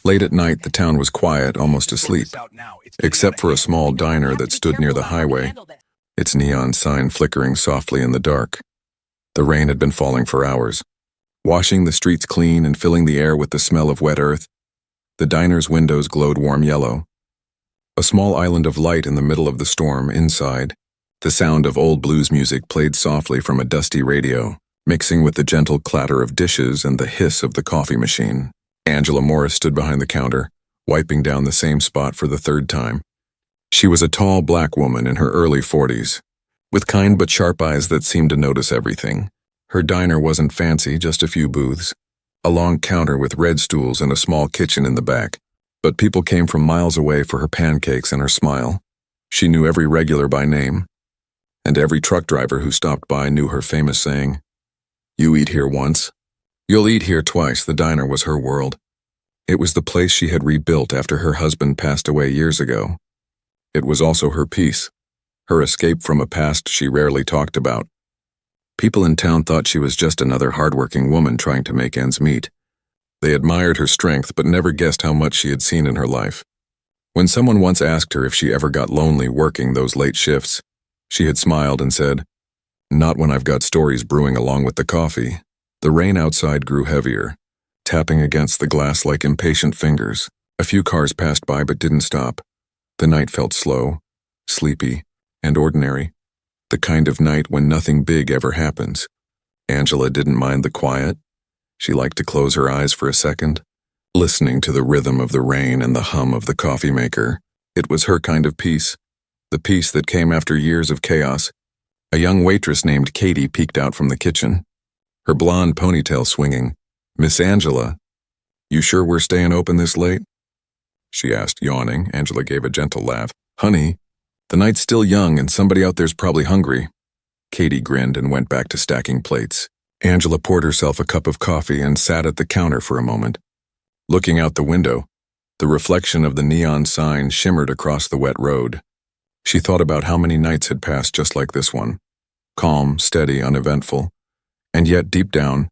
Late at night, the town was quiet, almost asleep, except for a small diner that stood near the highway, its neon sign flickering softly in the dark. The rain had been falling for hours, washing the streets clean and filling the air with the smell of wet earth. The diner's windows glowed warm yellow. A small island of light in the middle of the storm inside. The sound of old blues music played softly from a dusty radio, mixing with the gentle clatter of dishes and the hiss of the coffee machine. Angela Morris stood behind the counter, wiping down the same spot for the third time. She was a tall black woman in her early 40s, with kind but sharp eyes that seemed to notice everything. Her diner wasn't fancy, just a few booths, a long counter with red stools and a small kitchen in the back. But people came from miles away for her pancakes and her smile. She knew every regular by name, and every truck driver who stopped by knew her famous saying, "You eat here once, you'll eat here twice." The diner was her world. It was the place she had rebuilt after her husband passed away years ago. It was also her peace, her escape from a past she rarely talked about. People in town thought she was just another hardworking woman trying to make ends meet. They admired her strength but never guessed how much she had seen in her life. When someone once asked her if she ever got lonely working those late shifts, she had smiled and said, "Not when I've got stories brewing along with the coffee." The rain outside grew heavier, tapping against the glass like impatient fingers. A few cars passed by but didn't stop. The night felt slow, sleepy, and ordinary. The kind of night when nothing big ever happens. Angela didn't mind the quiet. She liked to close her eyes for a second, listening to the rhythm of the rain and the hum of the coffee maker. It was her kind of peace, the peace that came after years of chaos. A young waitress named Katie peeked out from the kitchen, her blonde ponytail swinging. "Miss Angela, you sure we're staying open this late?" she asked, yawning. Angela gave a gentle laugh. "Honey, the night's still young and somebody out there's probably hungry." Katie grinned and went back to stacking plates. Angela poured herself a cup of coffee and sat at the counter for a moment. Looking out the window, the reflection of the neon sign shimmered across the wet road. She thought about how many nights had passed just like this one. Calm, steady, uneventful. And yet, deep down,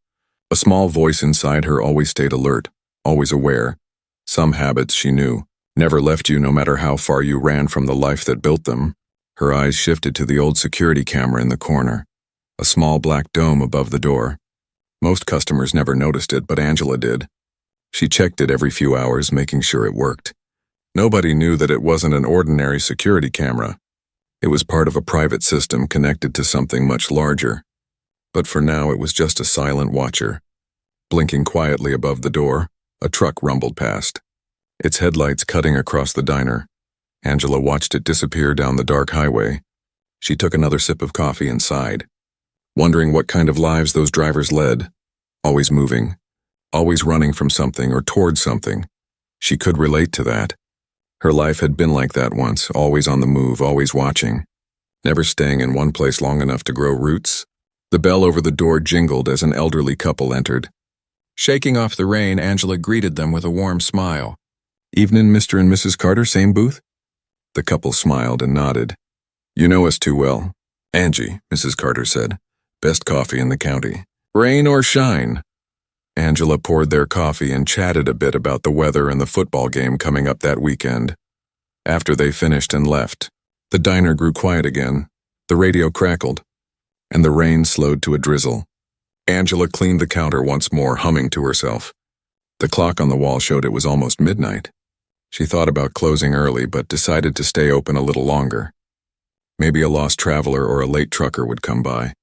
a small voice inside her always stayed alert, always aware. Some habits, she knew, never left you no matter how far you ran from the life that built them. Her eyes shifted to the old security camera in the corner, a small black dome above the door. Most customers never noticed it, but Angela did. She checked it every few hours, making sure it worked. Nobody knew that it wasn't an ordinary security camera. It was part of a private system connected to something much larger. But for now, it was just a silent watcher. Blinking quietly above the door, a truck rumbled past, its headlights cutting across the diner. Angela watched it disappear down the dark highway. She took another sip of coffee and sighed, wondering what kind of lives those drivers led. Always moving, always running from something or towards something. She could relate to that. Her life had been like that once, always on the move, always watching, never staying in one place long enough to grow roots. The bell over the door jingled as an elderly couple entered. Shaking off the rain, Angela greeted them with a warm smile. "Evening, Mr. and Mrs. Carter, same booth?" The couple smiled and nodded. "You know us too well." "Angie," Mrs. Carter said. "Best coffee in the county. Rain or shine." Angela poured their coffee and chatted a bit about the weather and the football game coming up that weekend. After they finished and left, the diner grew quiet again, the radio crackled, and the rain slowed to a drizzle. Angela cleaned the counter once more, humming to herself. The clock on the wall showed it was almost midnight. She thought about closing early, but decided to stay open a little longer. Maybe a lost traveler or a late trucker would come by.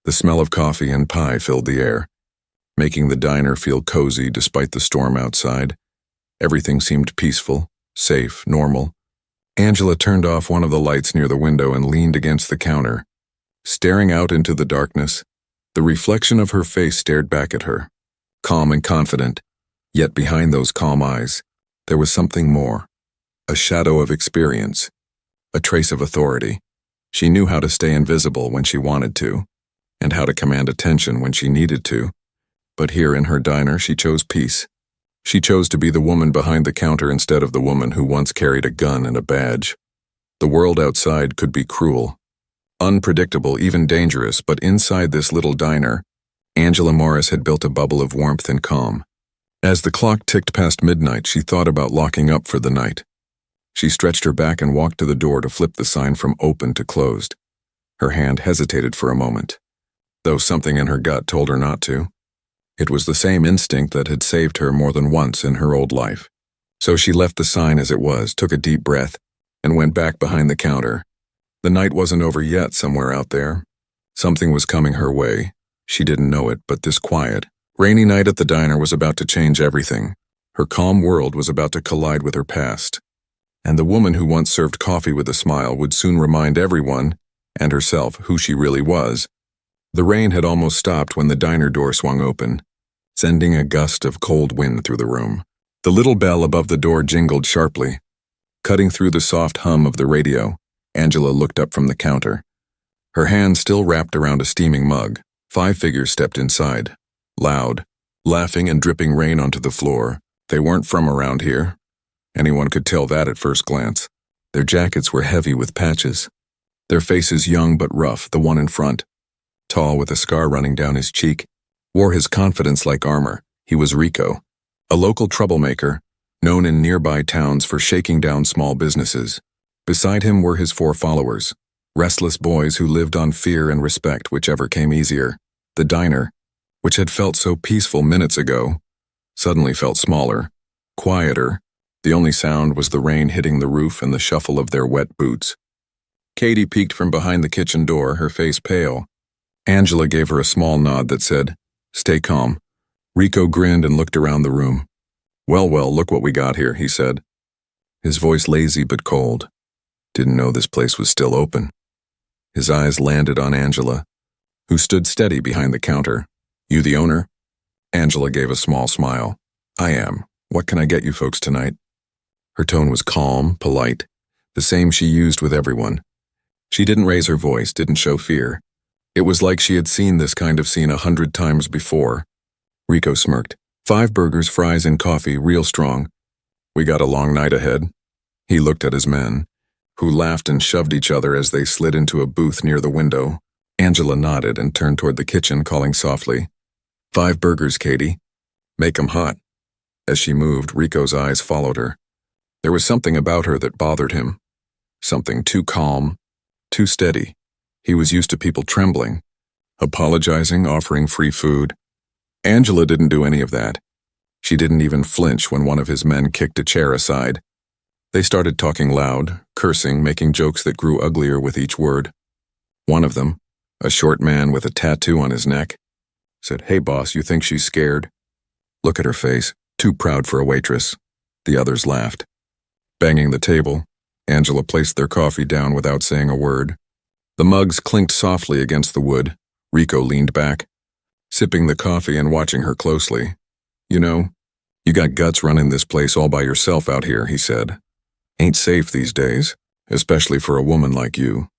The smell of coffee and pie filled the air, making the diner feel cozy despite the storm outside. Everything seemed peaceful, safe, normal. Angela turned off one of the lights near the window and leaned against the counter. Staring out into the darkness, the reflection of her face stared back at her, calm and confident. Yet behind those calm eyes, there was something more. A shadow of experience, a trace of authority. She knew how to stay invisible when she wanted to, and how to command attention when she needed to. But here in her diner, she chose peace. She chose to be the woman behind the counter instead of the woman who once carried a gun and a badge. The world outside could be cruel, unpredictable, even dangerous, but inside this little diner, Angela Morris had built a bubble of warmth and calm. As the clock ticked past midnight, she thought about locking up for the night. She stretched her back and walked to the door to flip the sign from open to closed. Her hand hesitated for a moment, though something in her gut told her not to. It was the same instinct that had saved her more than once in her old life. So she left the sign as it was, took a deep breath, and went back behind the counter. The night wasn't over yet somewhere out there. Something was coming her way. She didn't know it, but this quiet, rainy night at the diner was about to change everything. Her calm world was about to collide with her past. And the woman who once served coffee with a smile would soon remind everyone, and herself, who she really was. The rain had almost stopped when the diner door swung open, sending a gust of cold wind through the room. The little bell above the door jingled sharply. Cutting through the soft hum of the radio, Angela looked up from the counter. Her hand still wrapped around a steaming mug. 5 figures stepped inside, loud, laughing and dripping rain onto the floor. They weren't from around here. Anyone could tell that at first glance. Their jackets were heavy with patches. Their faces young but rough, the one in front, tall with a scar running down his cheek, wore his confidence like armor. He was Rico, a local troublemaker, known in nearby towns for shaking down small businesses. Beside him were his 4 followers, restless boys who lived on fear and respect, whichever came easier. The diner, which had felt so peaceful minutes ago, suddenly felt smaller, quieter. The only sound was the rain hitting the roof and the shuffle of their wet boots. Katie peeked from behind the kitchen door, her face pale. Angela gave her a small nod that said, "Stay calm." Rico grinned and looked around the room. Well, look what we got here," he said. His voice lazy but cold. "Didn't know this place was still open." His eyes landed on Angela, who stood steady behind the counter. "You the owner?" Angela gave a small smile. "I am. What can I get you folks tonight?" Her tone was calm, polite, the same she used with everyone. She didn't raise her voice, didn't show fear. It was like she had seen this kind of scene 100 times before. Rico smirked. 5 burgers, fries, and coffee, real strong. We got a long night ahead." He looked at his men, who laughed and shoved each other as they slid into a booth near the window. Angela nodded and turned toward the kitchen, calling softly, "5 burgers, Katie. Make 'em hot." As she moved, Rico's eyes followed her. There was something about her that bothered him. Something too calm, too steady. He was used to people trembling, apologizing, offering free food. Angela didn't do any of that. She didn't even flinch when one of his men kicked a chair aside. They started talking loud, cursing, making jokes that grew uglier with each word. One of them, a short man with a tattoo on his neck, said, "Hey boss, you think she's scared? Look at her face, too proud for a waitress." The others laughed. Banging the table, Angela placed their coffee down without saying a word. The mugs clinked softly against the wood. Rico leaned back, sipping the coffee and watching her closely. "You know, you got guts running this place all by yourself out here," he said. "Ain't safe these days, especially for a woman like you."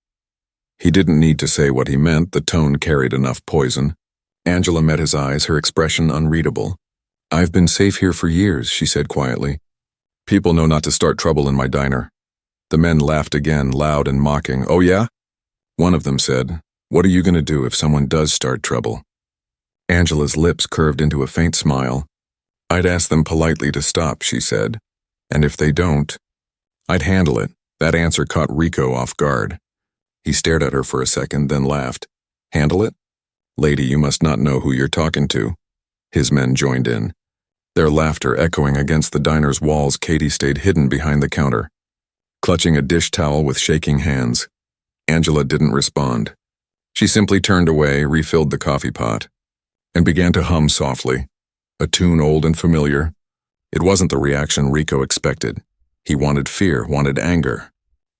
He didn't need to say what he meant, the tone carried enough poison. Angela met his eyes, her expression unreadable. "I've been safe here for years," she said quietly. "People know not to start trouble in my diner." The men laughed again, loud and mocking. "Oh yeah?" One of them said, "What are you going to do if someone does start trouble?" Angela's lips curved into a faint smile. "I'd ask them politely to stop," she said. "And if they don't, I'd handle it." That answer caught Rico off guard. He stared at her for a second, then laughed. "Handle it? Lady, you must not know who you're talking to." His men joined in, their laughter echoing against the diner's walls. Katie stayed hidden behind the counter, clutching a dish towel with shaking hands. Angela didn't respond. She simply turned away, refilled the coffee pot, and began to hum softly, a tune old and familiar. It wasn't the reaction Rico expected. He wanted fear, wanted anger.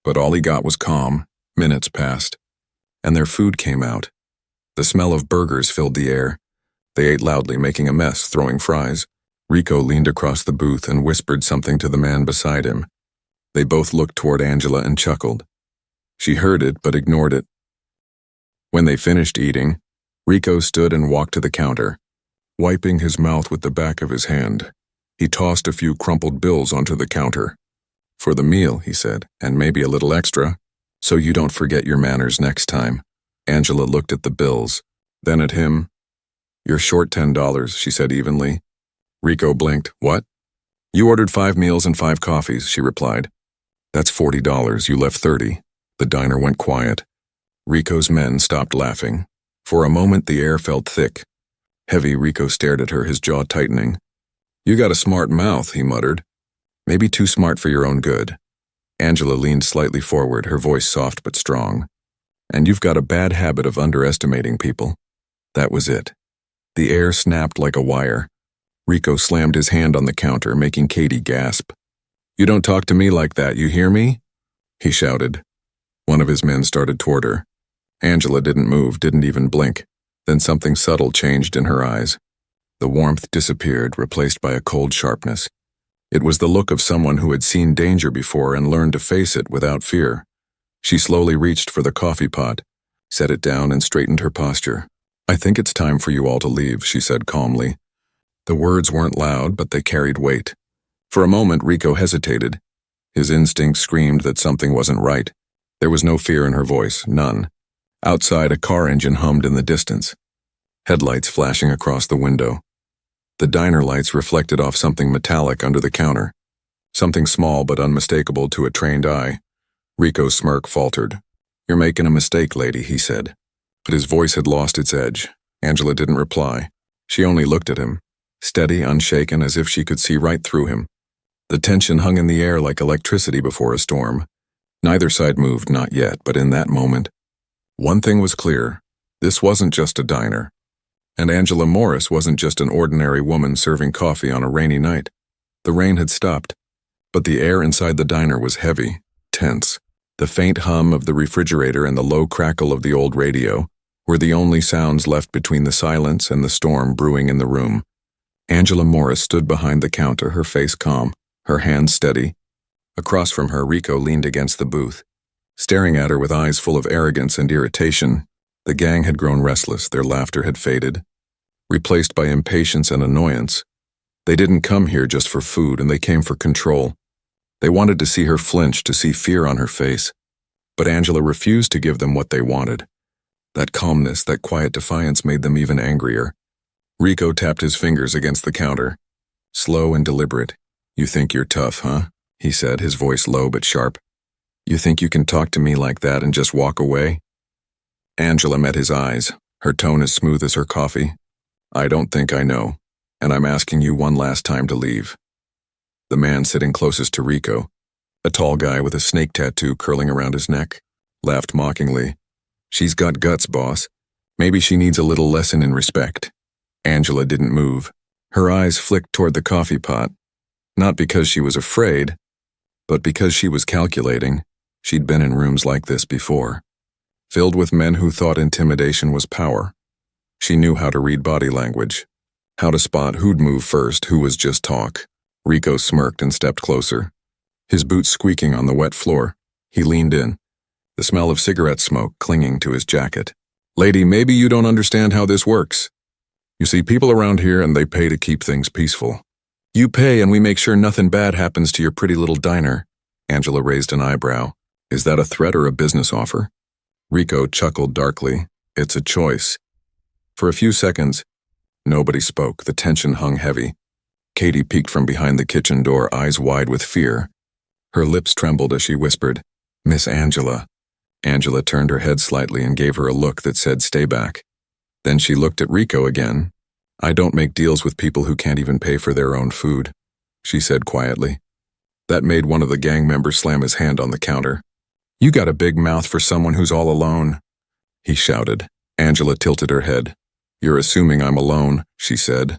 But all he got was calm. Minutes passed, and their food came out. The smell of burgers filled the air. They ate loudly, making a mess, throwing fries. Rico leaned across the booth and whispered something to the man beside him. They both looked toward Angela and chuckled. She heard it, but ignored it. When they finished eating, Rico stood and walked to the counter, wiping his mouth with the back of his hand. He tossed a few crumpled bills onto the counter. "For the meal," he said, "and maybe a little extra, so you don't forget your manners next time." Angela looked at the bills, then at him. "You're short $10, she said evenly. Rico blinked. What? You ordered 5 meals and 5 coffees, she replied. That's $40. You left 30. The diner went quiet. Rico's men stopped laughing. For a moment, the air felt thick. Heavy, Rico stared at her, his jaw tightening. You got a smart mouth, he muttered. Maybe too smart for your own good. Angela leaned slightly forward, her voice soft but strong. And you've got a bad habit of underestimating people. That was it. The air snapped like a wire. Rico slammed his hand on the counter, making Katie gasp. You don't talk to me like that, you hear me? He shouted. One of his men started toward her. Angela didn't move, didn't even blink. Then something subtle changed in her eyes. The warmth disappeared, replaced by a cold sharpness. It was the look of someone who had seen danger before and learned to face it without fear. She slowly reached for the coffee pot, set it down and straightened her posture. I think it's time for you all to leave, she said calmly. The words weren't loud, but they carried weight. For a moment, Rico hesitated. His instinct screamed that something wasn't right. There was no fear in her voice, none. Outside, a car engine hummed in the distance, headlights flashing across the window. The diner lights reflected off something metallic under the counter, something small but unmistakable to a trained eye. Rico's smirk faltered. You're making a mistake, lady, he said. But his voice had lost its edge. Angela didn't reply. She only looked at him, steady, unshaken, as if she could see right through him. The tension hung in the air like electricity before a storm. Neither side moved, not yet, but in that moment, one thing was clear. This wasn't just a diner. And Angela Morris wasn't just an ordinary woman serving coffee on a rainy night. The rain had stopped, but the air inside the diner was heavy, tense. The faint hum of the refrigerator and the low crackle of the old radio were the only sounds left between the silence and the storm brewing in the room. Angela Morris stood behind the counter, her face calm, her hands steady. Across from her, Rico leaned against the booth, staring at her with eyes full of arrogance and irritation. The gang had grown restless, their laughter had faded, replaced by impatience and annoyance. They didn't come here just for food, and they came for control. They wanted to see her flinch, to see fear on her face. But Angela refused to give them what they wanted. That calmness, that quiet defiance made them even angrier. Rico tapped his fingers against the counter. Slow and deliberate. You think you're tough, huh? He said, his voice low but sharp. You think you can talk to me like that and just walk away? Angela met his eyes, her tone as smooth as her coffee. I don't think I know, and I'm asking you one last time to leave. The man sitting closest to Rico, a tall guy with a snake tattoo curling around his neck, laughed mockingly. She's got guts, boss. Maybe she needs a little lesson in respect. Angela didn't move. Her eyes flicked toward the coffee pot, not because she was afraid, but because she was calculating. She'd been in rooms like this before, filled with men who thought intimidation was power. She knew how to read body language, how to spot who'd move first, who was just talk. Rico smirked and stepped closer, his boots squeaking on the wet floor. He leaned in, the smell of cigarette smoke clinging to his jacket. Lady, maybe you don't understand how this works. You see people around here and they pay to keep things peaceful. You pay and we make sure nothing bad happens to your pretty little diner. Angela raised an eyebrow. Is that a threat or a business offer? Rico chuckled darkly. It's a choice. For a few seconds, nobody spoke. The tension hung heavy. Katie peeked from behind the kitchen door, eyes wide with fear. Her lips trembled as she whispered, Miss Angela. Angela turned her head slightly and gave her a look that said, stay back. Then she looked at Rico again. I don't make deals with people who can't even pay for their own food, she said quietly. That made one of the gang members slam his hand on the counter. You got a big mouth for someone who's all alone, he shouted. Angela tilted her head. You're assuming I'm alone, she said,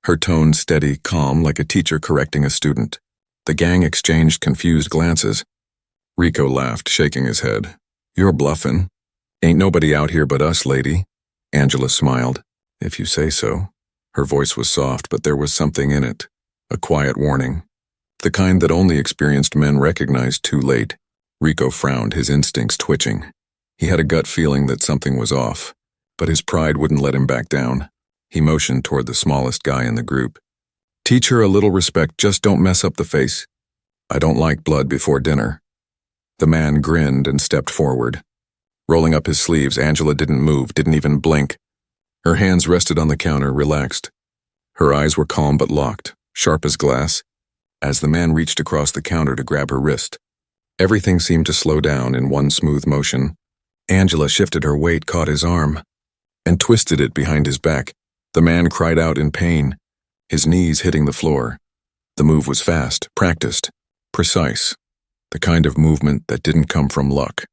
her tone steady, calm, like a teacher correcting a student. The gang exchanged confused glances. Rico laughed, shaking his head. You're bluffing. Ain't nobody out here but us, lady. Angela smiled. If you say so. Her voice was soft, but there was something in it, a quiet warning. The kind that only experienced men recognized too late. Rico frowned, his instincts twitching. He had a gut feeling that something was off, but his pride wouldn't let him back down. He motioned toward the smallest guy in the group. Teach her a little respect, just don't mess up the face. I don't like blood before dinner. The man grinned and stepped forward. Rolling up his sleeves, Angela didn't move, didn't even blink. Her hands rested on the counter, relaxed. Her eyes were calm but locked, sharp as glass, as the man reached across the counter to grab her wrist. Everything seemed to slow down in one smooth motion. Angela shifted her weight, caught his arm, and twisted it behind his back. The man cried out in pain, his knees hitting the floor. The move was fast, practiced, precise, the kind of movement that didn't come from luck.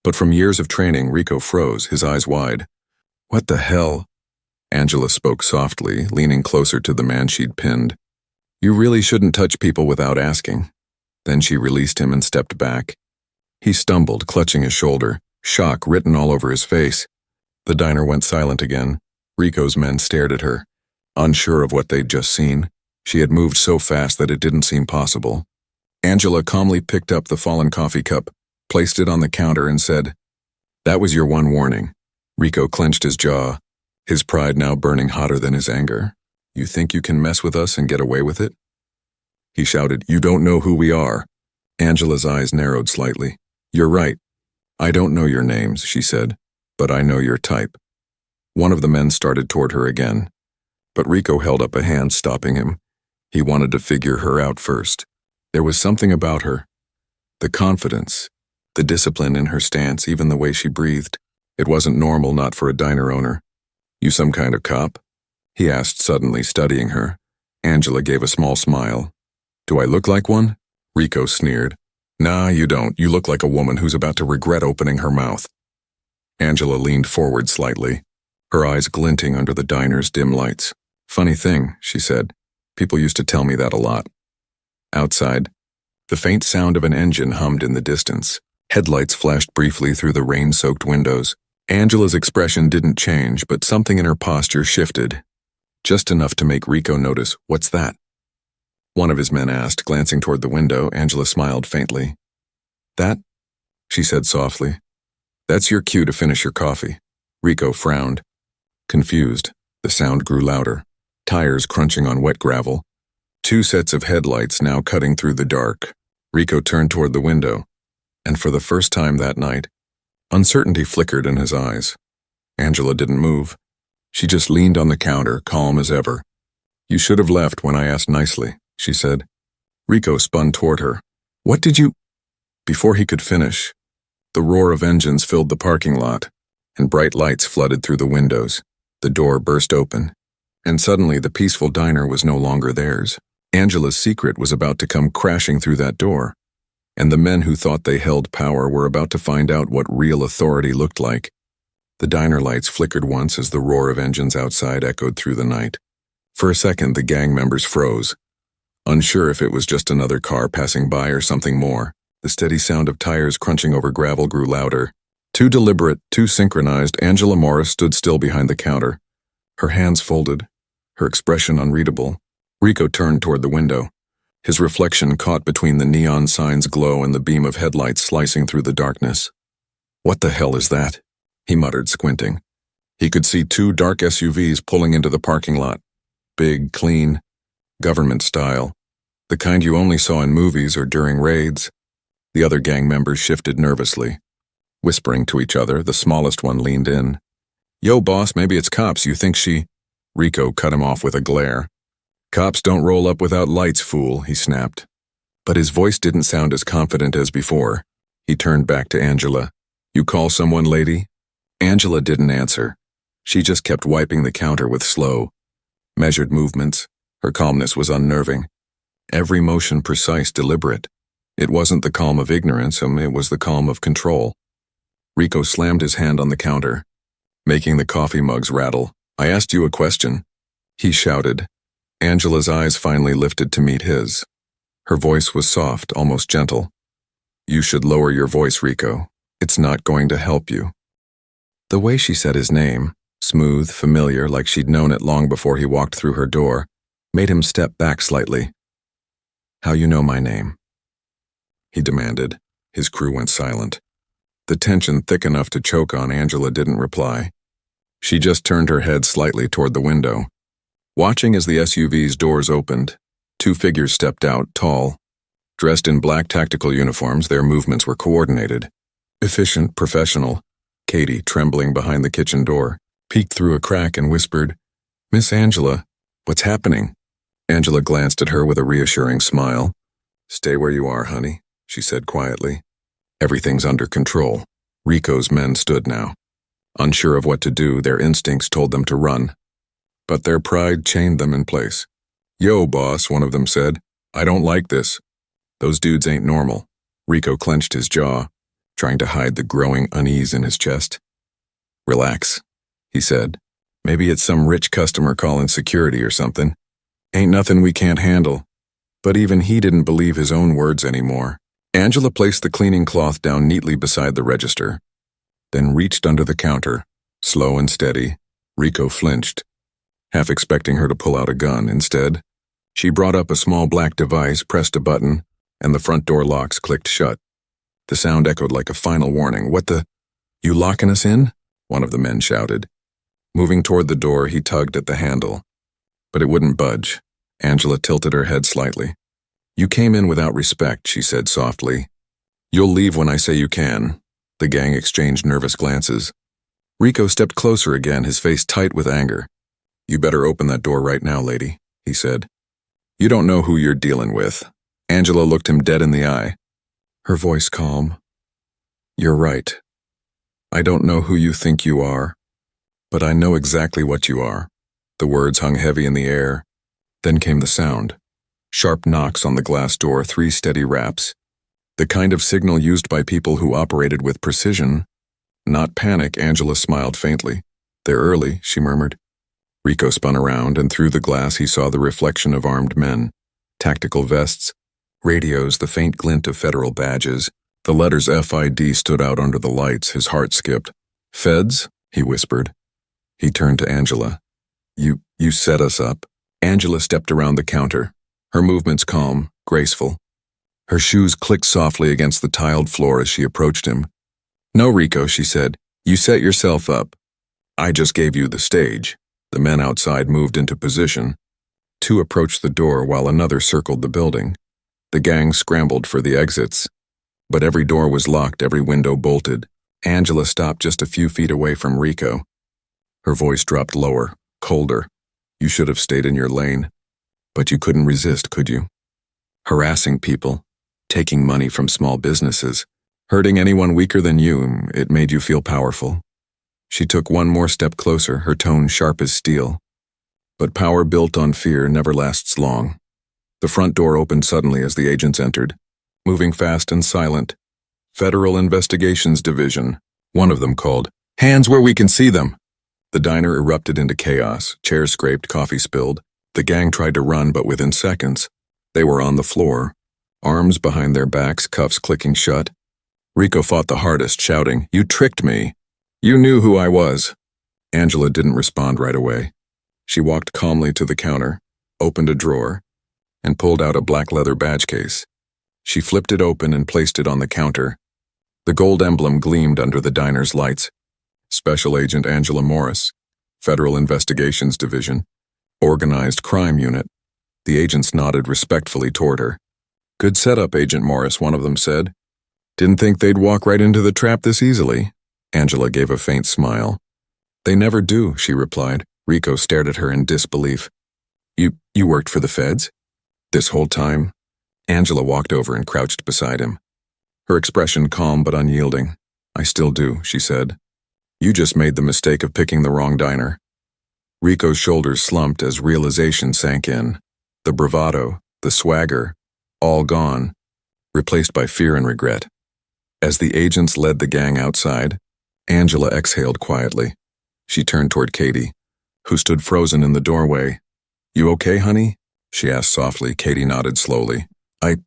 But from years of training, Rico froze, his eyes wide. "What the hell?" Angela spoke softly, leaning closer to the man she'd pinned. "You really shouldn't touch people without asking." Then she released him and stepped back. He stumbled, clutching his shoulder, shock written all over his face. The diner went silent again. Rico's men stared at her, unsure of what they'd just seen. She had moved so fast that it didn't seem possible. Angela calmly picked up the fallen coffee cup, placed it on the counter and said, "That was your one warning." Rico clenched his jaw, his pride now burning hotter than his anger. "You think you can mess with us and get away with it?" He shouted, "You don't know who we are." Angela's eyes narrowed slightly. "You're right. I don't know your names," she said, "but I know your type." One of the men started toward her again, but Rico held up a hand, stopping him. He wanted to figure her out first. There was something about her. The confidence, the discipline in her stance, even the way she breathed. It wasn't normal, not for a diner owner. "You some kind of cop?" he asked, suddenly studying her. Angela gave a small smile. "Do I look like one?" Rico sneered. "Nah, you don't. You look like a woman who's about to regret opening her mouth." Angela leaned forward slightly, her eyes glinting under the diner's dim lights. "Funny thing," she said. "People used to tell me that a lot." Outside, the faint sound of an engine hummed in the distance. Headlights flashed briefly through the rain-soaked windows. Angela's expression didn't change, but something in her posture shifted, just enough to make Rico notice. "What's that?" one of his men asked, glancing toward the window. Angela smiled faintly. "That?" she said softly. "That's your cue to finish your coffee." Rico frowned. Confused, the sound grew louder, tires crunching on wet gravel. Two sets of headlights now cutting through the dark. Rico turned toward the window, and for the first time that night, uncertainty flickered in his eyes. Angela didn't move. She just leaned on the counter, calm as ever. "You should have left when I asked nicely," she said. Rico spun toward her. "What did you—" Before he could finish, the roar of engines filled the parking lot, and bright lights flooded through the windows. The door burst open, and suddenly the peaceful diner was no longer theirs. Angela's secret was about to come crashing through that door, and the men who thought they held power were about to find out what real authority looked like. The diner lights flickered once as the roar of engines outside echoed through the night. For a second, the gang members froze, unsure if it was just another car passing by or something more. The steady sound of tires crunching over gravel grew louder. Too deliberate, too synchronized, Angela Morris stood still behind the counter, her hands folded, her expression unreadable. Rico turned toward the window, his reflection caught between the neon sign's glow and the beam of headlights slicing through the darkness. "What the hell is that?" he muttered, squinting. He could see two dark SUVs pulling into the parking lot. Big, clean, government style, the kind you only saw in movies or during raids. The other gang members shifted nervously. Whispering to each other, the smallest one leaned in. "Yo, boss, maybe it's cops. You think she—" Rico cut him off with a glare. "Cops don't roll up without lights, fool," he snapped. But his voice didn't sound as confident as before. He turned back to Angela. "You call someone, lady?" Angela didn't answer. She just kept wiping the counter with slow, measured movements. Her calmness was unnerving. Every motion precise, deliberate. It wasn't the calm of ignorance, it was the calm of control. Rico slammed his hand on the counter, making the coffee mugs rattle. "I asked you a question," he shouted. Angela's eyes finally lifted to meet his. Her voice was soft, almost gentle. "You should lower your voice, Rico. It's not going to help you." The way she said his name, smooth, familiar, like she'd known it long before he walked through her door, made him step back slightly. "How you know my name?" he demanded. His crew went silent. The tension thick enough to choke on, Angela didn't reply. She just turned her head slightly toward the window. Watching as the SUV's doors opened, two figures stepped out, tall. Dressed in black tactical uniforms, their movements were coordinated. Efficient, professional. Katie, trembling behind the kitchen door, peeked through a crack and whispered, "Miss Angela." What's happening? Angela glanced at her with a reassuring smile. Stay where you are, honey, she said quietly. Everything's under control. Rico's men stood now. Unsure of what to do, their instincts told them to run. But their pride chained them in place. Yo, boss, one of them said. I don't like this. Those dudes ain't normal. Rico clenched his jaw, trying to hide the growing unease in his chest. Relax, he said. Maybe it's some rich customer calling security or something. Ain't nothing we can't handle. But even he didn't believe his own words anymore. Angela placed the cleaning cloth down neatly beside the register, then reached under the counter, slow and steady. Rico flinched, half expecting her to pull out a gun. Instead, she brought up a small black device, pressed a button, and the front door locks clicked shut. The sound echoed like a final warning. What the? You locking us in? One of the men shouted. Moving toward the door, he tugged at the handle. But it wouldn't budge. Angela tilted her head slightly. You came in without respect, she said softly. You'll leave when I say you can. The gang exchanged nervous glances. Rico stepped closer again, his face tight with anger. You better open that door right now, lady, he said. You don't know who you're dealing with. Angela looked him dead in the eye, her voice calm. You're right. I don't know who you think you are, but I know exactly what you are. The words hung heavy in the air. Then came the sound. Sharp knocks on the glass door, 3 steady raps. The kind of signal used by people who operated with precision. Not panic, Angela smiled faintly. They're early, she murmured. Rico spun around, and through the glass he saw the reflection of armed men. Tactical vests, radios, the faint glint of federal badges. The letters FID stood out under the lights. His heart skipped. Feds? He whispered. He turned to Angela. You set us up. Angela stepped around the counter, her movements calm, graceful. Her shoes clicked softly against the tiled floor as she approached him. No, Rico, she said. You set yourself up. I just gave you the stage. The men outside moved into position. 2 approached the door while another circled the building. The gang scrambled for the exits. But every door was locked, every window bolted. Angela stopped just a few feet away from Rico. Her voice dropped lower, colder. You should have stayed in your lane. But you couldn't resist, could you? Harassing people, taking money from small businesses, hurting anyone weaker than you, it made you feel powerful. She took one more step closer, her tone sharp as steel. But power built on fear never lasts long. The front door opened suddenly as the agents entered, moving fast and silent. Federal Investigations Division, one of them called. Hands where we can see them! The diner erupted into chaos, chairs scraped, coffee spilled. The gang tried to run, but within seconds, they were on the floor, arms behind their backs, cuffs clicking shut. Rico fought the hardest, shouting, You tricked me! You knew who I was! Angela didn't respond right away. She walked calmly to the counter, opened a drawer, and pulled out a black leather badge case. She flipped it open and placed it on the counter. The gold emblem gleamed under the diner's lights. Special Agent Angela Morris, Federal Investigations Division, Organized Crime Unit. The agents nodded respectfully toward her. Good setup, Agent Morris, one of them said. Didn't think they'd walk right into the trap this easily. Angela gave a faint smile. They never do, she replied. Rico stared at her in disbelief. You worked for the feds? This whole time? Angela walked over and crouched beside him. Her expression calm but unyielding. I still do, she said. You just made the mistake of picking the wrong diner. Rico's shoulders slumped as realization sank in. The bravado, the swagger, all gone, replaced by fear and regret. As the agents led the gang outside, Angela exhaled quietly. She turned toward Katie, who stood frozen in the doorway. You okay, honey? She asked softly. Katie nodded slowly. I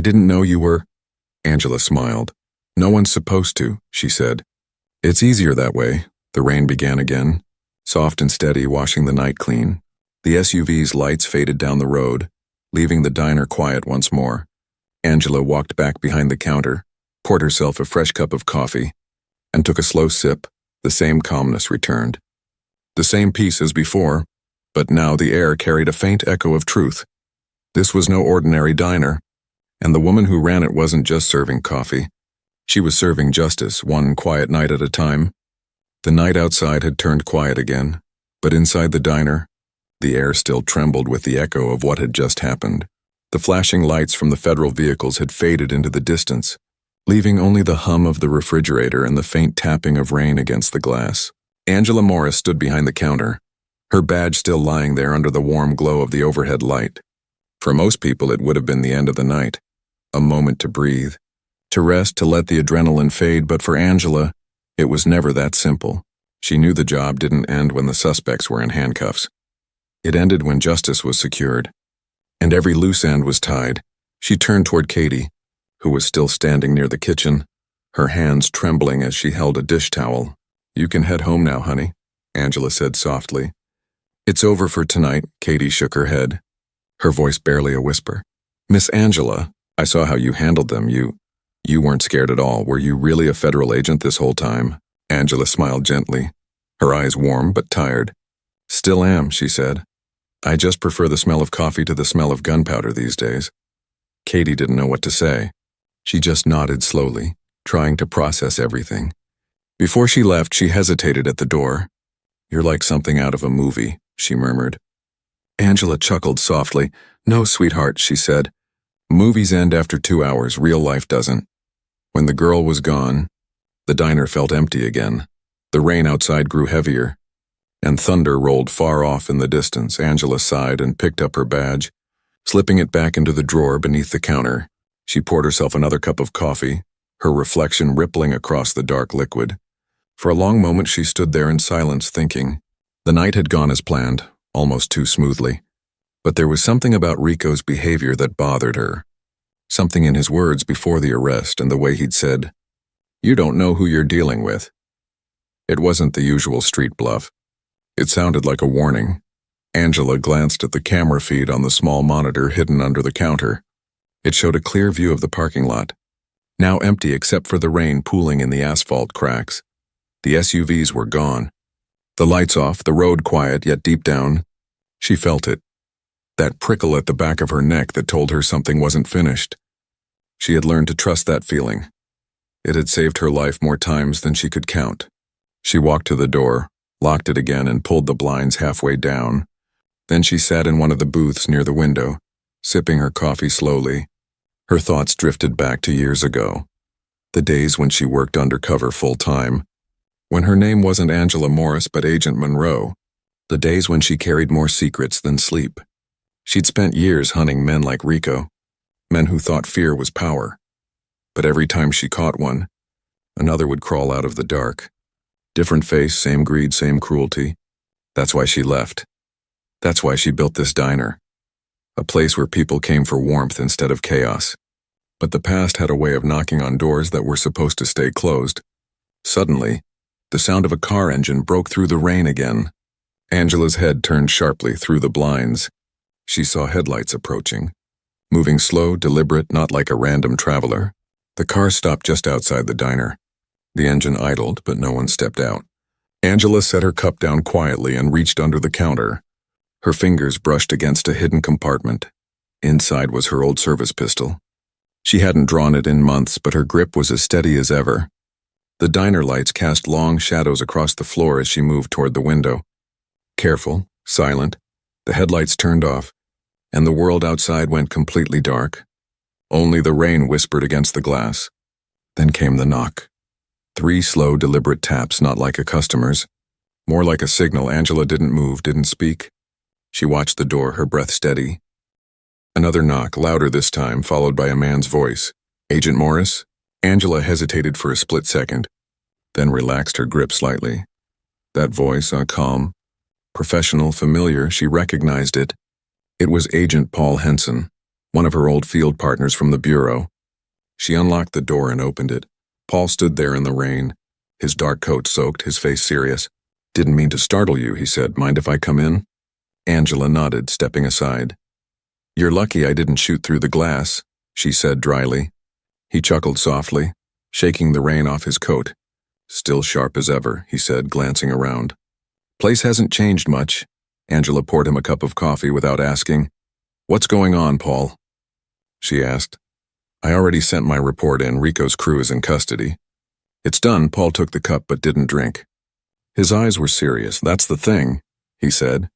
didn't know you were... Angela smiled. No one's supposed to, she said. It's easier that way. The rain began again, soft and steady, washing the night clean. The SUV's lights faded down the road, leaving the diner quiet once more. Angela walked back behind the counter, poured herself a fresh cup of coffee, and took a slow sip. The same calmness returned. The same peace as before, but now the air carried a faint echo of truth. This was no ordinary diner, and the woman who ran it wasn't just serving coffee. She was serving justice, one quiet night at a time. The night outside had turned quiet again, but inside the diner, The air still trembled with the echo of what had just happened. The flashing lights from the federal vehicles had faded into the distance, leaving only the hum of the refrigerator and the faint tapping of rain against the glass. Angela Morris stood behind the counter, her badge still lying there under the warm glow of the overhead light. For most people, it would have been the end of the night, a moment to breathe, to rest, to let the adrenaline fade, but for Angela, it was never that simple. She knew the job didn't end when the suspects were in handcuffs. It ended when justice was secured, and every loose end was tied. She turned toward Katie, who was still standing near the kitchen, her hands trembling as she held a dish towel. "You can head home now, honey," Angela said softly. "It's over for tonight." Katie shook her head, her voice barely a whisper. "Miss Angela, I saw how you handled them. You weren't scared at all. Were you really a federal agent this whole time?" Angela smiled gently, her eyes warm but tired. "Still am," she said. "I just prefer the smell of coffee to the smell of gunpowder these days." Katie didn't know what to say. She just nodded slowly, trying to process everything. Before she left, she hesitated at the door. "You're like something out of a movie," she murmured. Angela chuckled softly. "No, sweetheart," she said. "Movies end after 2 hours, real life doesn't." When the girl was gone, the diner felt empty again. The rain outside grew heavier, and thunder rolled far off in the distance. Angela sighed and picked up her badge, slipping it back into the drawer beneath the counter. She poured herself another cup of coffee, her reflection rippling across the dark liquid. For a long moment she stood there in silence, thinking. The night had gone as planned, almost too smoothly. But there was something about Rico's behavior that bothered her. Something in his words before the arrest and the way he'd said, "You don't know who you're dealing with." It wasn't the usual street bluff. It sounded like a warning. Angela glanced at the camera feed on the small monitor hidden under the counter. It showed a clear view of the parking lot, now empty except for the rain pooling in the asphalt cracks. The SUVs were gone. The lights off, the road quiet, yet deep down, she felt it. That prickle at the back of her neck that told her something wasn't finished. She had learned to trust that feeling. It had saved her life more times than she could count. She walked to the door, locked it again, and pulled the blinds halfway down. Then she sat in one of the booths near the window, sipping her coffee slowly. Her thoughts drifted back to years ago, the days when she worked undercover full-time, when her name wasn't Angela Morris but Agent Monroe, the days when she carried more secrets than sleep. She'd spent years hunting men like Rico, men who thought fear was power. But every time she caught one, another would crawl out of the dark. Different face, same greed, same cruelty. That's why she left. That's why she built this diner. A place where people came for warmth instead of chaos. But the past had a way of knocking on doors that were supposed to stay closed. Suddenly, the sound of a car engine broke through the rain again. Angela's head turned sharply through the blinds. She saw headlights approaching, moving slow, deliberate, not like a random traveler. The car stopped just outside the diner. The engine idled, but no one stepped out. Angela set her cup down quietly and reached under the counter. Her fingers brushed against a hidden compartment. Inside was her old service pistol. She hadn't drawn it in months, but her grip was as steady as ever. The diner lights cast long shadows across the floor as she moved toward the window. Careful, silent, the headlights turned off, and the world outside went completely dark. Only the rain whispered against the glass. Then came the knock. 3 slow, deliberate taps, not like a customer's. More like a signal. Angela didn't move, didn't speak. She watched the door, her breath steady. Another knock, louder this time, followed by a man's voice. "Agent Morris?" Angela hesitated for a split second, then relaxed her grip slightly. That voice, calm, professional, familiar, she recognized it. It was Agent Paul Henson, one of her old field partners from the bureau. She unlocked the door and opened it. Paul stood there in the rain, his dark coat soaked, his face serious. "Didn't mean to startle you," he said. "Mind if I come in?" Angela nodded, stepping aside. "You're lucky I didn't shoot through the glass," she said dryly. He chuckled softly, shaking the rain off his coat. "Still sharp as ever," he said, glancing around. "Place hasn't changed much." Angela poured him a cup of coffee without asking. "What's going on, Paul?" she asked. "I already sent my report in. Rico's crew is in custody." "It's done." Paul took the cup but didn't drink. His eyes were serious. "That's the thing," he said.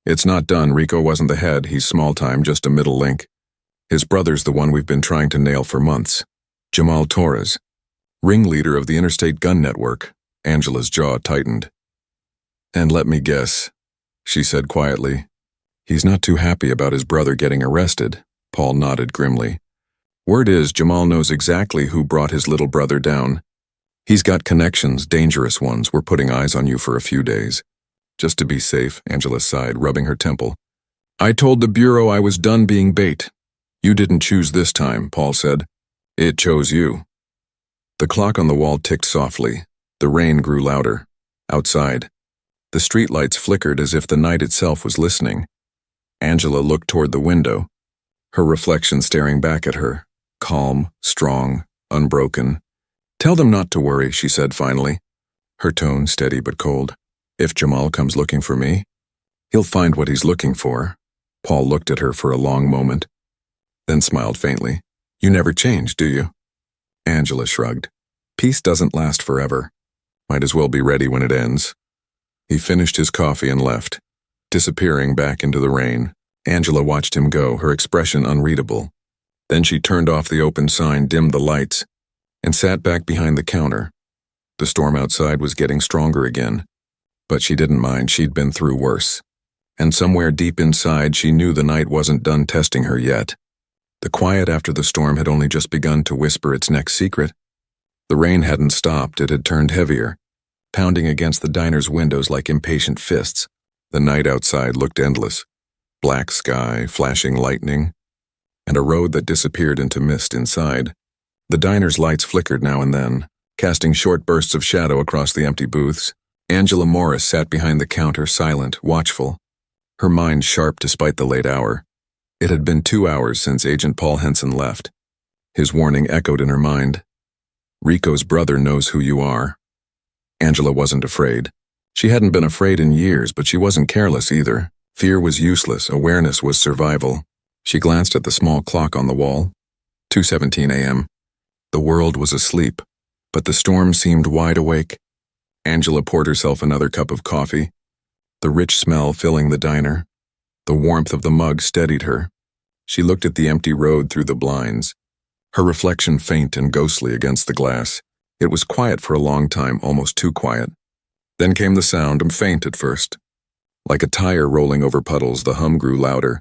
It's not done. Rico wasn't the head. He's small-time, just a middle link. His brother's the one we've been trying to nail for months. Jamal Torres, ringleader of the Interstate Gun Network. Angela's jaw tightened. And let me guess, she said quietly. He's not too happy about his brother getting arrested. Paul nodded grimly. Word is Jamal knows exactly who brought his little brother down. He's got connections, dangerous ones. We're putting eyes on you for a few days. Just to be safe, Angela sighed, rubbing her temple. I told the Bureau I was done being bait. You didn't choose this time, Paul said. It chose you. The clock on the wall ticked softly. The rain grew louder. Outside, the streetlights flickered as if the night itself was listening. Angela looked toward the window, her reflection staring back at her, calm, strong, unbroken. Tell them not to worry, she said finally, her tone steady but cold. If Jamal comes looking for me, he'll find what he's looking for. Paul looked at her for a long moment, then smiled faintly. You never change, do you? Angela shrugged. Peace doesn't last forever. Might as well be ready when it ends. He finished his coffee and left, disappearing back into the rain. Angela watched him go, her expression unreadable. Then she turned off the open sign, dimmed the lights, and sat back behind the counter. The storm outside was getting stronger again, but she didn't mind. She'd been through worse. And somewhere deep inside, she knew the night wasn't done testing her yet. The quiet after the storm had only just begun to whisper its next secret. The rain hadn't stopped. It had turned heavier, pounding against the diner's windows like impatient fists. The night outside looked endless. Black sky, flashing lightning, and a road that disappeared into mist inside. The diner's lights flickered now and then, casting short bursts of shadow across the empty booths. Angela Morris sat behind the counter, silent, watchful, her mind sharp despite the late hour. It had been 2 hours since Agent Paul Henson left. His warning echoed in her mind. Rico's brother knows who you are. Angela wasn't afraid. She hadn't been afraid in years, but she wasn't careless either. Fear was useless. Awareness was survival. She glanced at the small clock on the wall. 2:17 a.m. The world was asleep, but the storm seemed wide awake. Angela poured herself another cup of coffee, the rich smell filling the diner. The warmth of the mug steadied her. She looked at the empty road through the blinds, her reflection faint and ghostly against the glass. It was quiet for a long time, almost too quiet. Then came the sound, faint at first. Like a tire rolling over puddles, the hum grew louder.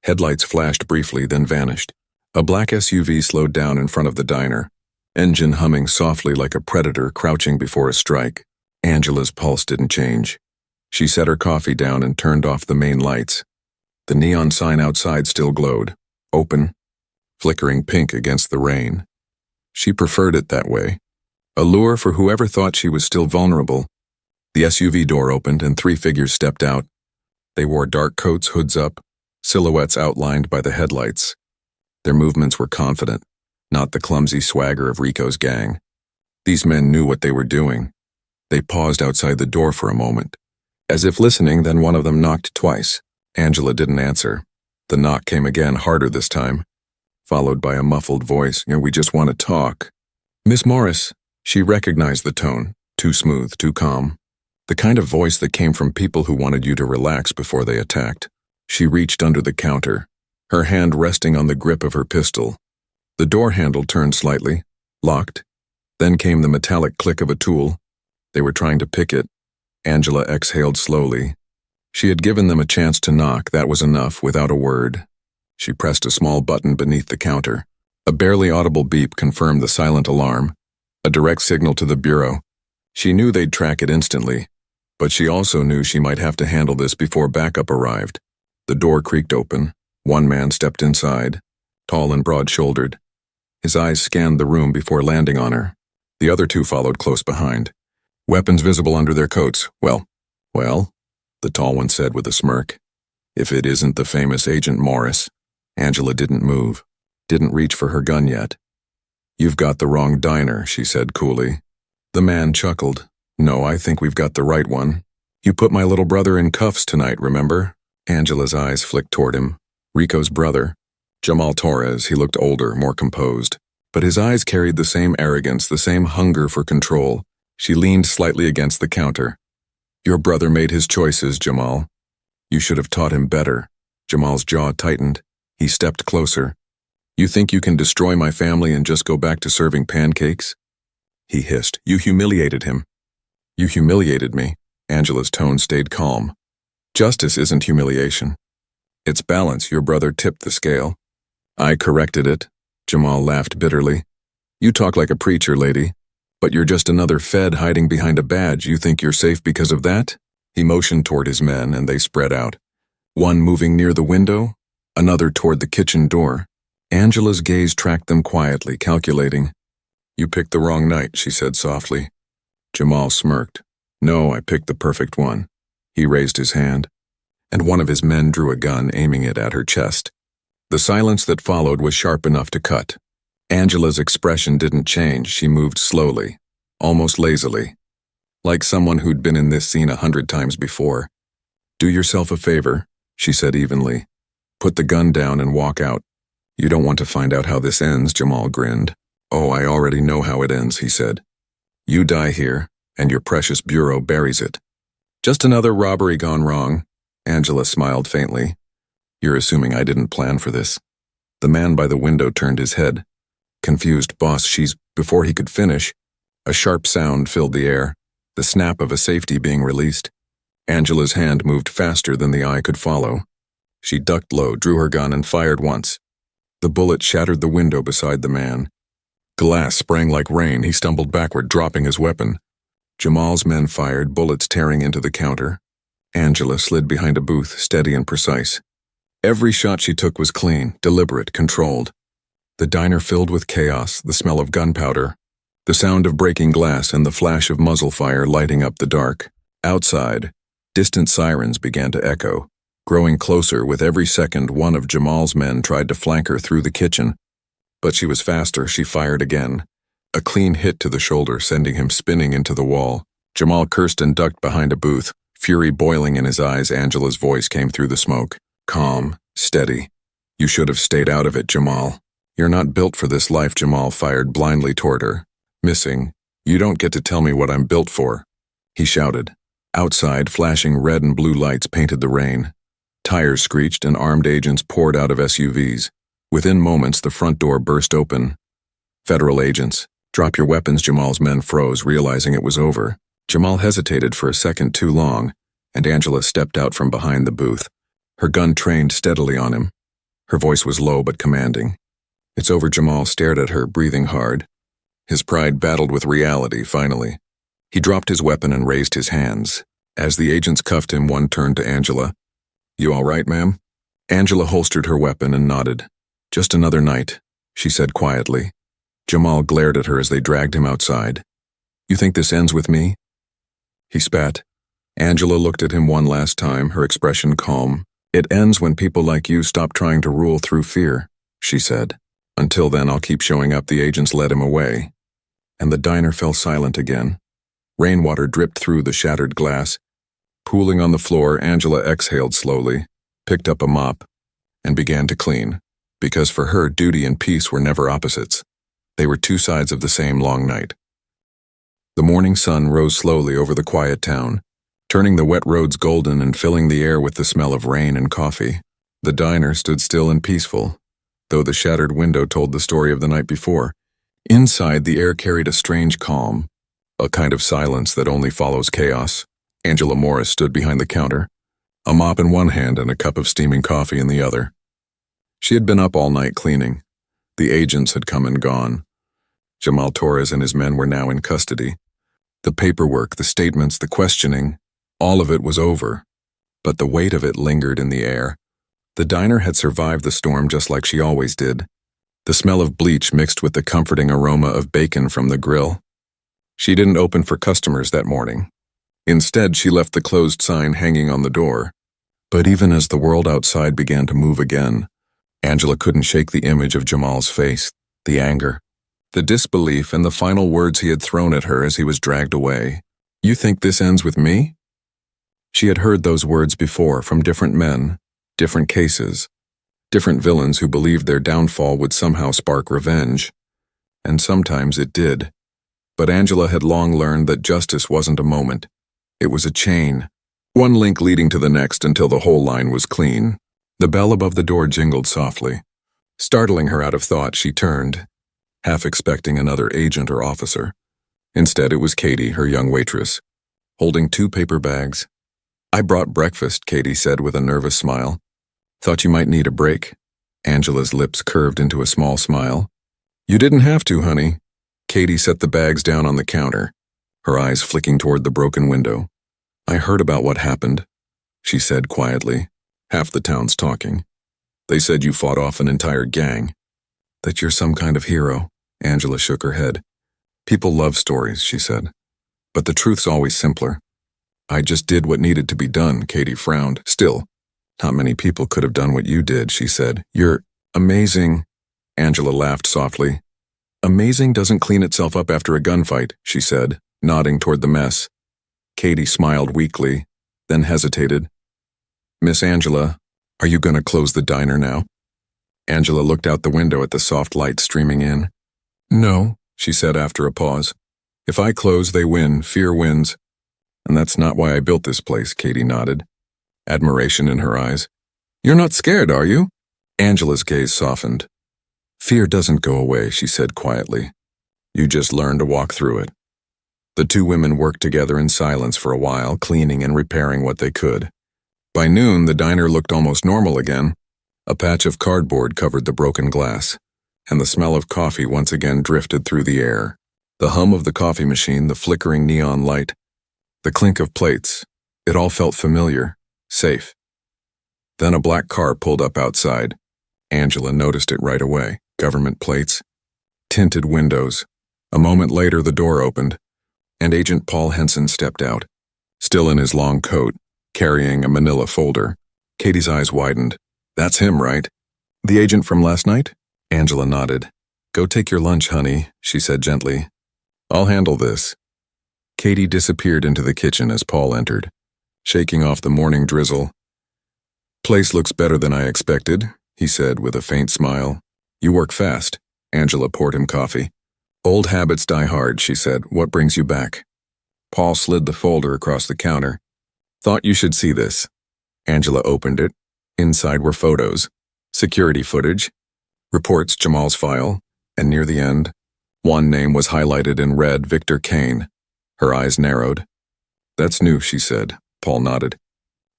Headlights flashed briefly, then vanished. A black SUV slowed down in front of the diner, engine humming softly like a predator crouching before a strike. Angela's pulse didn't change. She set her coffee down and turned off the main lights. The neon sign outside still glowed, open, flickering pink against the rain. She preferred it that way. A lure for whoever thought she was still vulnerable. The SUV door opened and 3 figures stepped out. They wore dark coats, hoods up, silhouettes outlined by the headlights. Their movements were confident, not the clumsy swagger of Rico's gang. These men knew what they were doing. They paused outside the door for a moment, as if listening, then one of them knocked twice. Angela didn't answer. The knock came again, harder this time, followed by a muffled voice. We just want to talk. Miss Morris. She recognized the tone, too smooth, too calm. The kind of voice that came from people who wanted you to relax before they attacked. She reached under the counter, her hand resting on the grip of her pistol. The door handle turned slightly, locked. Then came the metallic click of a tool. They were trying to pick it. Angela exhaled slowly. She had given them a chance to knock. That was enough, without a word. She pressed a small button beneath the counter. A barely audible beep confirmed the silent alarm, a direct signal to the Bureau. She knew they'd track it instantly, but she also knew she might have to handle this before backup arrived. The door creaked open. One man stepped inside, tall and broad-shouldered. His eyes scanned the room before landing on her. The other 2 followed close behind, weapons visible under their coats. Well, the tall one said with a smirk. If it isn't the famous Agent Morris. Angela didn't move, didn't reach for her gun yet. You've got the wrong diner, she said coolly. The man chuckled. No, I think we've got the right one. You put my little brother in cuffs tonight, remember? Angela's eyes flicked toward him. Rico's brother, Jamal Torres. He looked older, more composed, but his eyes carried the same arrogance, the same hunger for control. She leaned slightly against the counter. Your brother made his choices, Jamal. You should have taught him better. Jamal's jaw tightened. He stepped closer. You think you can destroy my family and just go back to serving pancakes? He hissed. You humiliated him. You humiliated me. Angela's tone stayed calm. Justice isn't humiliation. It's balance. Your brother tipped the scale. I corrected it. Jamal laughed bitterly. You talk like a preacher, lady. But you're just another Fed hiding behind a badge. You think you're safe because of that? He motioned toward his men, and they spread out. One moving near the window, another toward the kitchen door. Angela's gaze tracked them quietly, calculating. You picked the wrong night, she said softly. Jamal smirked. No, I picked the perfect one. He raised his hand, and one of his men drew a gun, aiming it at her chest. The silence that followed was sharp enough to cut. Angela's expression didn't change. She moved slowly, almost lazily, like someone who'd been in this scene 100 times before. Do yourself a favor, she said evenly. Put the gun down and walk out. You don't want to find out how this ends, Jamal grinned. Oh, I already know how it ends, he said. You die here, and your precious bureau buries it. Just another robbery gone wrong. Angela smiled faintly. You're assuming I didn't plan for this. The man by the window turned his head. Confused, boss, she's... Before he could finish, a sharp sound filled the air, the snap of a safety being released. Angela's hand moved faster than the eye could follow. She ducked low, drew her gun, and fired once. The bullet shattered the window beside the man. Glass sprang like rain. He stumbled backward, dropping his weapon. Jamal's men fired, bullets tearing into the counter. Angela slid behind a booth, steady and precise. Every shot she took was clean, deliberate, controlled. The diner filled with chaos, the smell of gunpowder, the sound of breaking glass, and the flash of muzzle fire lighting up the dark. Outside, distant sirens began to echo. Growing closer with every second, one of Jamal's men tried to flank her through the kitchen. But she was faster. She fired again. A clean hit to the shoulder, sending him spinning into the wall. Jamal cursed and ducked behind a booth, fury boiling in his eyes. Angela's voice came through the smoke. Calm, steady. You should have stayed out of it, Jamal. You're not built for this life. Jamal fired blindly toward her, missing. You don't get to tell me what I'm built for, he shouted. Outside, flashing red and blue lights painted the rain. Tires screeched and armed agents poured out of SUVs. Within moments, the front door burst open. Federal agents. Drop your weapons. Jamal's men froze, realizing it was over. Jamal hesitated for a second too long, and Angela stepped out from behind the booth. Her gun trained steadily on him. Her voice was low but commanding. It's over. Jamal stared at her, breathing hard. His pride battled with reality, finally. He dropped his weapon and raised his hands. As the agents cuffed him, one turned to Angela. You all right, ma'am? Angela holstered her weapon and nodded. Just another night, she said quietly. Jamal glared at her as they dragged him outside. You think this ends with me? He spat. Angela looked at him one last time, her expression calm. It ends when people like you stop trying to rule through fear, she said. Until then, I'll keep showing up. The agents led him away. And the diner fell silent again. Rainwater dripped through the shattered glass. Pooling on the floor, Angela exhaled slowly, picked up a mop, and began to clean. Because for her, duty and peace were never opposites. They were two sides of the same long night. The morning sun rose slowly over the quiet town, turning the wet roads golden and filling the air with the smell of rain and coffee. The diner stood still and peaceful, though the shattered window told the story of the night before. Inside, the air carried a strange calm, a kind of silence that only follows chaos. Angela Morris stood behind the counter, a mop in one hand and a cup of steaming coffee in the other. She had been up all night cleaning. The agents had come and gone. Jamal Torres and his men were now in custody. The paperwork, the statements, the questioning, all of it was over. But the weight of it lingered in the air. The diner had survived the storm just like she always did. The smell of bleach mixed with the comforting aroma of bacon from the grill. She didn't open for customers that morning. Instead, she left the closed sign hanging on the door. But even as the world outside began to move again, Angela couldn't shake the image of Jamal's face, the anger, the disbelief, and the final words he had thrown at her as he was dragged away. You think this ends with me? She had heard those words before from different men, different cases, different villains who believed their downfall would somehow spark revenge. And sometimes it did. But Angela had long learned that justice wasn't a moment. It was a chain, one link leading to the next until the whole line was clean. The bell above the door jingled softly. Startling her out of thought, she turned, half expecting another agent or officer. Instead, it was Katie, her young waitress, holding 2 paper bags. "I brought breakfast," Katie said with a nervous smile. "Thought you might need a break." Angela's lips curved into a small smile. "You didn't have to, honey." Katie set the bags down on the counter, her eyes flicking toward the broken window. "I heard about what happened," she said quietly. "Half the town's talking. They said you fought off an entire gang. That you're some kind of hero." Angela shook her head. "People love stories," she said. "But the truth's always simpler." "I just did what needed to be done," Katie frowned. "Still, not many people could have done what you did," she said. "You're amazing." Angela laughed softly. "Amazing doesn't clean itself up after a gunfight," she said, nodding toward the mess. Katie smiled weakly, then hesitated. "Miss Angela, are you going to close the diner now?" Angela looked out the window at the soft light streaming in. "No," she said after a pause. "If I close, they win. Fear wins. And that's not why I built this place," Katie nodded, admiration in her eyes. "You're not scared, are you?" Angela's gaze softened. "Fear doesn't go away," she said quietly. "You just learn to walk through it." The 2 women worked together in silence for a while, cleaning and repairing what they could. By noon, the diner looked almost normal again. A patch of cardboard covered the broken glass, and the smell of coffee once again drifted through the air. The hum of the coffee machine, the flickering neon light, the clink of plates, it all felt familiar, safe. Then a black car pulled up outside. Angela noticed it right away. Government plates, tinted windows. A moment later, the door opened, and Agent Paul Henson stepped out, still in his long coat, carrying a manila folder. Katie's eyes widened. "That's him, right? The agent from last night?" Angela nodded. "Go take your lunch, honey," she said gently. "I'll handle this." Katie disappeared into the kitchen as Paul entered, shaking off the morning drizzle. "Place looks better than I expected," he said with a faint smile. "You work fast." Angela poured him coffee. "Old habits die hard," she said. "What brings you back?" Paul slid the folder across the counter. "Thought you should see this." Angela opened it. Inside were photos, security footage, reports Jamal's file, and near the end, one name was highlighted in red, Victor Kane. Her eyes narrowed. "That's new," she said. Paul nodded.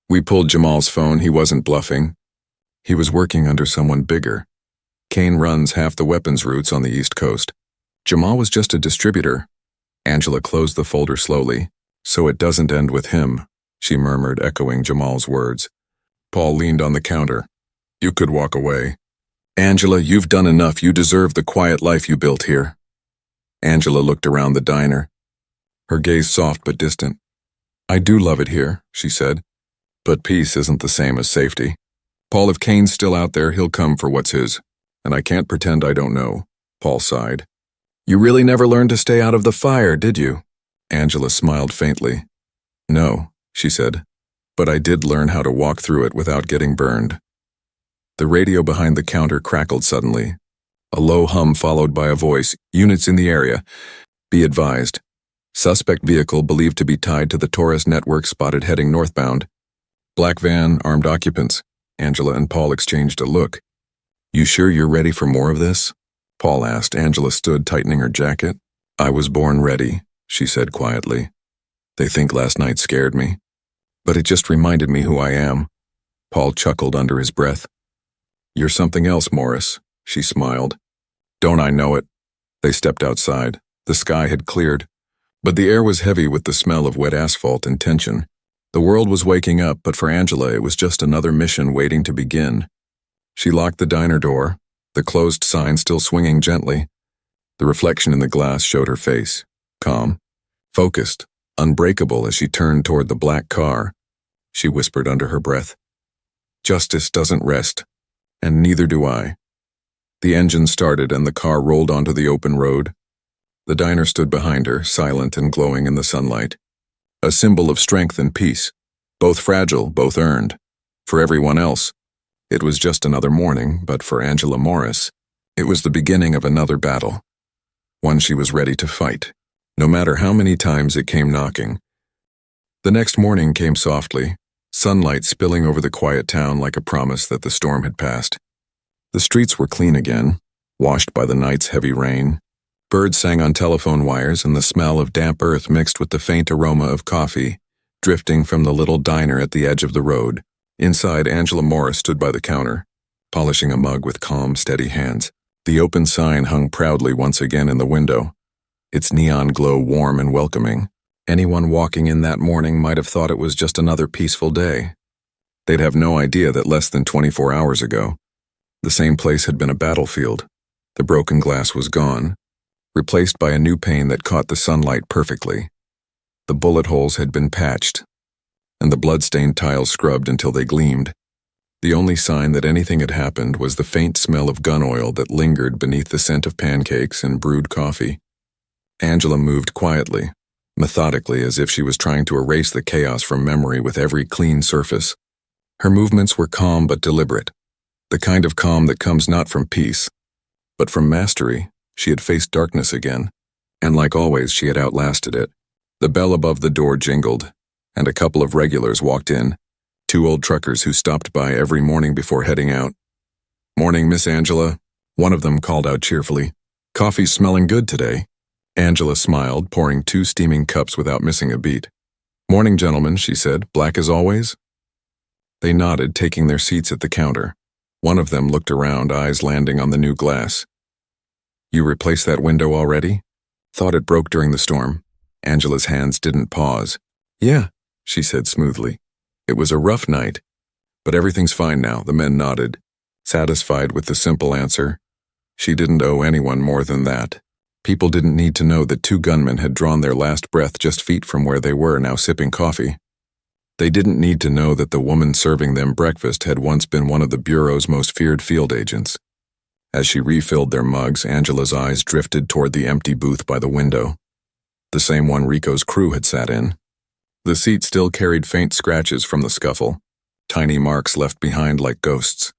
"We pulled Jamal's phone. He wasn't bluffing. He was working under someone bigger. Kane runs half the weapons routes on the East Coast. Jamal was just a distributor." Angela closed the folder slowly. "So it doesn't end with him," she murmured, echoing Jamal's words. Paul leaned on the counter. "You could walk away." "Angela, you've done enough. You deserve the quiet life you built here." Angela looked around the diner, her gaze soft but distant. "I do love it here," she said. "But peace isn't the same as safety. Paul, if Kane's still out there, he'll come for what's his. And I can't pretend I don't know." Paul sighed. "You really never learned to stay out of the fire, did you?" Angela smiled faintly. "No," she said. "But I did learn how to walk through it without getting burned." The radio behind the counter crackled suddenly. A low hum followed by a voice. "Units in the area. Be advised. Suspect vehicle believed to be tied to the Taurus network spotted heading northbound. Black van, armed occupants." Angela and Paul exchanged a look. "You sure you're ready for more of this?" Paul asked. Angela stood, tightening her jacket. "I was born ready," she said quietly. "They think last night scared me. But it just reminded me who I am." Paul chuckled under his breath. "You're something else, Morris," she smiled. "Don't I know it?" They stepped outside. The sky had cleared, but the air was heavy with the smell of wet asphalt and tension. The world was waking up, but for Angela it was just another mission waiting to begin. She locked the diner door, the closed sign still swinging gently. The reflection in the glass showed her face, calm, focused, unbreakable as she turned toward the black car. She whispered under her breath, "Justice doesn't rest, and neither do I." The engine started and the car rolled onto the open road. The diner stood behind her, silent and glowing in the sunlight. A symbol of strength and peace, both fragile, both earned. For everyone else, it was just another morning, but for Angela Morris, it was the beginning of another battle. One she was ready to fight, no matter how many times it came knocking. The next morning came softly, sunlight spilling over the quiet town like a promise that the storm had passed. The streets were clean again, washed by the night's heavy rain. Birds sang on telephone wires, and the smell of damp earth mixed with the faint aroma of coffee, drifting from the little diner at the edge of the road. Inside, Angela Morris stood by the counter, polishing a mug with calm, steady hands. The open sign hung proudly once again in the window, its neon glow warm and welcoming. Anyone walking in that morning might have thought it was just another peaceful day. They'd have no idea that less than 24 hours ago, the same place had been a battlefield. The broken glass was gone, replaced by a new pane that caught the sunlight perfectly. The bullet holes had been patched, and the blood-stained tiles scrubbed until they gleamed. The only sign that anything had happened was the faint smell of gun oil that lingered beneath the scent of pancakes and brewed coffee. Angela moved quietly, methodically, as if she was trying to erase the chaos from memory with every clean surface. Her movements were calm but deliberate, the kind of calm that comes not from peace, but from mastery. She had faced darkness again, and like always, she had outlasted it. The bell above the door jingled, and a couple of regulars walked in, 2 old truckers who stopped by every morning before heading out. "Morning, Miss Angela," one of them called out cheerfully. "Coffee's smelling good today." Angela smiled, pouring 2 steaming cups without missing a beat. "Morning, gentlemen," she said. "Black as always?" They nodded, taking their seats at the counter. One of them looked around, eyes landing on the new glass. "You replaced that window already?" "Thought it broke during the storm." Angela's hands didn't pause. "Yeah," she said smoothly. "It was a rough night, but everything's fine now." The men nodded, satisfied with the simple answer. She didn't owe anyone more than that. People didn't need to know that 2 gunmen had drawn their last breath just feet from where they were now sipping coffee. They didn't need to know that the woman serving them breakfast had once been one of the Bureau's most feared field agents. As she refilled their mugs, Angela's eyes drifted toward the empty booth by the window, the same one Rico's crew had sat in. The seat still carried faint scratches from the scuffle, tiny marks left behind like ghosts.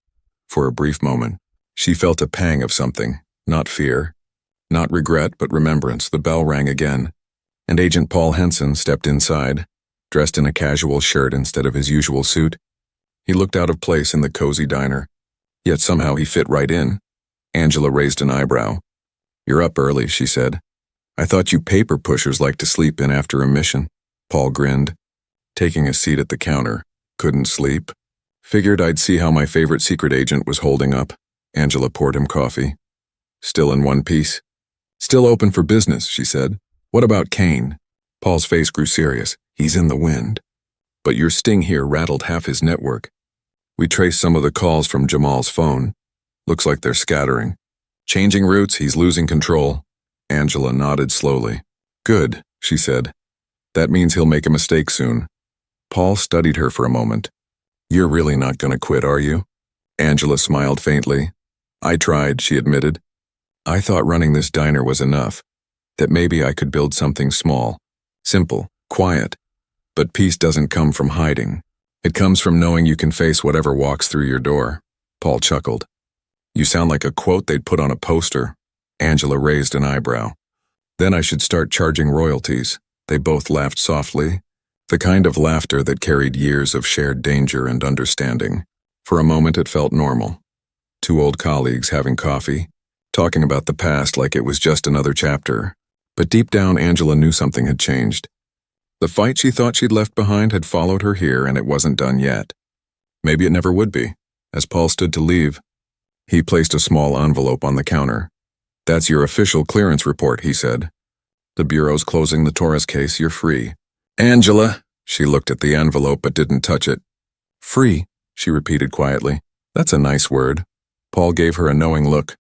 For a brief moment, she felt a pang of something, not fear, not regret, but remembrance. The bell rang again, and Agent Paul Henson stepped inside, dressed in a casual shirt instead of his usual suit. He looked out of place in the cozy diner, yet somehow he fit right in. Angela raised an eyebrow. "You're up early," she said. "I thought you paper pushers liked to sleep in after a mission." Paul grinned, taking a seat at the counter. "Couldn't sleep. Figured I'd see how my favorite secret agent was holding up." Angela poured him coffee. "Still in one piece?" "Still open for business," she said. "What about Kane?" Paul's face grew serious. "He's in the wind. But your sting here rattled half his network. We traced some of the calls from Jamal's phone. Looks like they're scattering. Changing routes, he's losing control." Angela nodded slowly. "Good," she said. "That means he'll make a mistake soon." Paul studied her for a moment. "You're really not going to quit, are you?" Angela smiled faintly. "I tried," she admitted. "I thought running this diner was enough, that maybe I could build something small, simple, quiet. But peace doesn't come from hiding. It comes from knowing you can face whatever walks through your door." Paul chuckled. "You sound like a quote they'd put on a poster." Angela raised an eyebrow. "Then I should start charging royalties." They both laughed softly, the kind of laughter that carried years of shared danger and understanding. For a moment it felt normal. 2 old colleagues having coffee, talking about the past like it was just another chapter. But deep down, Angela knew something had changed. The fight she thought she'd left behind had followed her here, and it wasn't done yet. Maybe it never would be. As Paul stood to leave, he placed a small envelope on the counter. "That's your official clearance report," he said. "The Bureau's closing the Torres case. You're free." "Angela," she looked at the envelope but didn't touch it. "Free," she repeated quietly. "That's a nice word." Paul gave her a knowing look.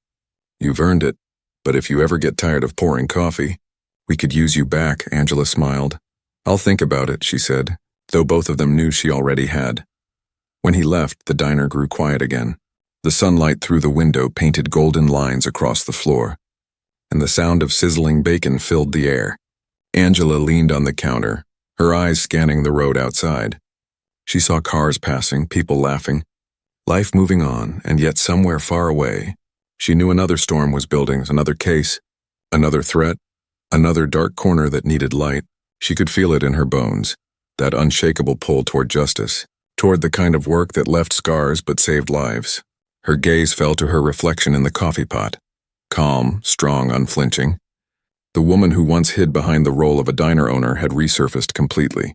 "You've earned it, but if you ever get tired of pouring coffee, we could use you back." Angela smiled. "I'll think about it," she said, though both of them knew she already had. When he left, the diner grew quiet again. The sunlight through the window painted golden lines across the floor, and the sound of sizzling bacon filled the air. Angela leaned on the counter, her eyes scanning the road outside. She saw cars passing, people laughing, life moving on, and yet somewhere far away, she knew another storm was building, another case, another threat, another dark corner that needed light. She could feel it in her bones. that unshakable pull toward justice, toward the kind of work that left scars but saved lives. Her gaze fell to her reflection in the coffee pot. Calm, strong, unflinching. The woman who once hid behind the role of a diner owner had resurfaced completely.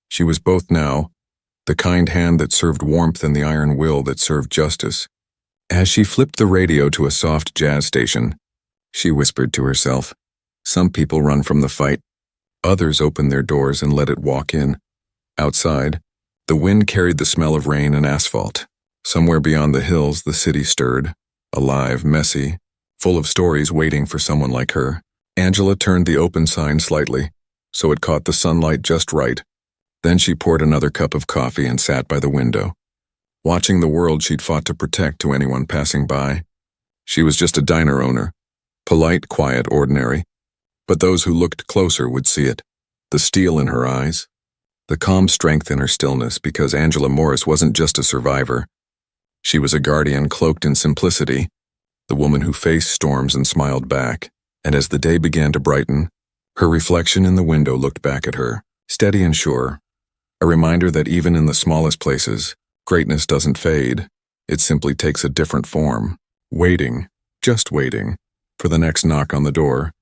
She was both now, the kind hand that served warmth and the iron will that served justice. As she flipped the radio to a soft jazz station, she whispered to herself, "Some people run from the fight. Others open their doors and let it walk in." Outside, the wind carried the smell of rain and asphalt. Somewhere beyond the hills, the city stirred, alive, messy, full of stories waiting for someone like her. Angela turned the open sign slightly, so it caught the sunlight just right. Then she poured another cup of coffee and sat by the window, watching the world she'd fought to protect to anyone passing by. She was just a diner owner, polite, quiet, ordinary, but those who looked closer would see it. The steel in her eyes, the calm strength in her stillness, because Angela Morris wasn't just a survivor. She was a guardian cloaked in simplicity, the woman who faced storms and smiled back. And as the day began to brighten, her reflection in the window looked back at her, steady and sure, a reminder that even in the smallest places, greatness doesn't fade. It simply takes a different form, waiting, just waiting, for the next knock on the door.